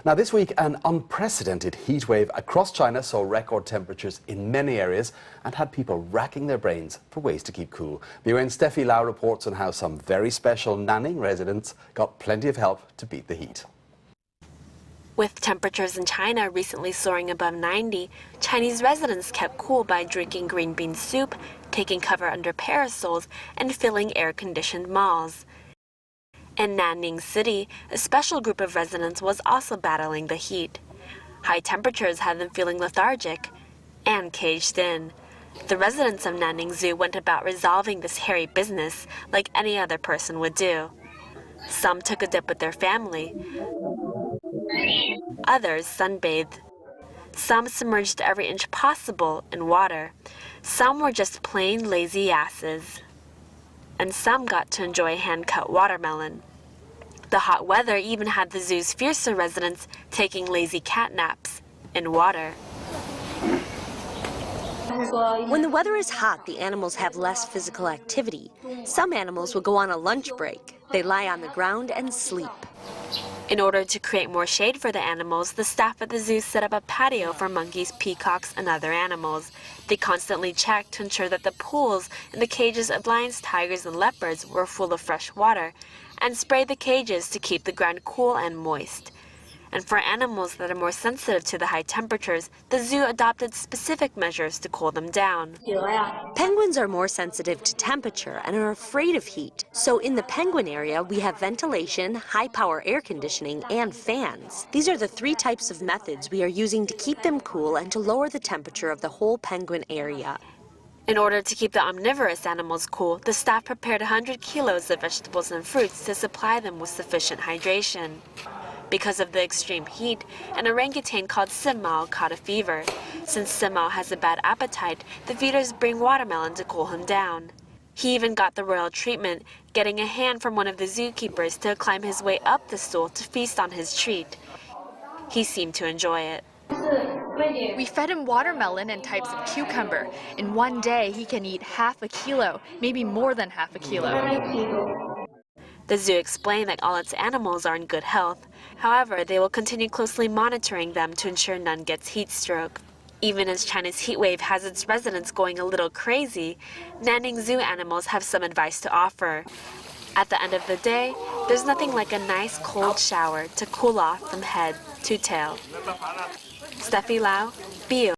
Now this week, an unprecedented heat wave across China saw record temperatures in many areas and had people racking their brains for ways to keep cool. BON's Steffi Lau reports on how some very special Nanning residents got plenty of help to beat the heat. With temperatures in China recently soaring above 90, Chinese residents kept cool by drinking green bean soup, taking cover under parasols, and filling air-conditioned malls. In Nanning City, a special group of residents was also battling the heat. High temperatures had them feeling lethargic and caged in. The residents of Nanning Zoo went about resolving this hairy business like any other person would do. Some took a dip with their family. Others sunbathed. Some submerged every inch possible in water. Some were just plain lazy asses. And some got to enjoy hand-cut watermelon. The hot weather even had the zoo's fiercer residents taking lazy cat naps in water. When the weather is hot, the animals have less physical activity. Some animals will go on a lunch break. They lie on the ground and sleep. In order to create more shade for the animals, the staff at the zoo set up a patio for monkeys, peacocks, and other animals. They constantly checked to ensure that the pools and the cages of lions, tigers, and leopards were full of fresh water, and sprayed the cages to keep the ground cool and moist. And for animals that are more sensitive to the high temperatures, the zoo adopted specific measures to cool them down. Penguins are more sensitive to temperature and are afraid of heat. So in the penguin area, we have ventilation, high-power air conditioning, and fans. These are the 3 types of methods we are using to keep them cool and to lower the temperature of the whole penguin area. In order to keep the omnivorous animals cool, the staff prepared 100 kilos of vegetables and fruits to supply them with sufficient hydration. Because of the extreme heat, an orangutan called Simao caught a fever. Since Simao has a bad appetite, the feeders bring watermelon to cool him down. He even got the royal treatment, getting a hand from one of the zookeepers to climb his way up the stool to feast on his treat. He seemed to enjoy it. We fed him watermelon and types of cucumber. In one day, he can eat half a kilo, maybe more than half a kilo. The zoo explained that all its animals are in good health. However, they will continue closely monitoring them to ensure none gets heat stroke. Even as China's heat wave has its residents going a little crazy, Nanning Zoo animals have some advice to offer. At the end of the day, there's nothing like a nice cold shower to cool off from head to tail. Steffi Lau, BON.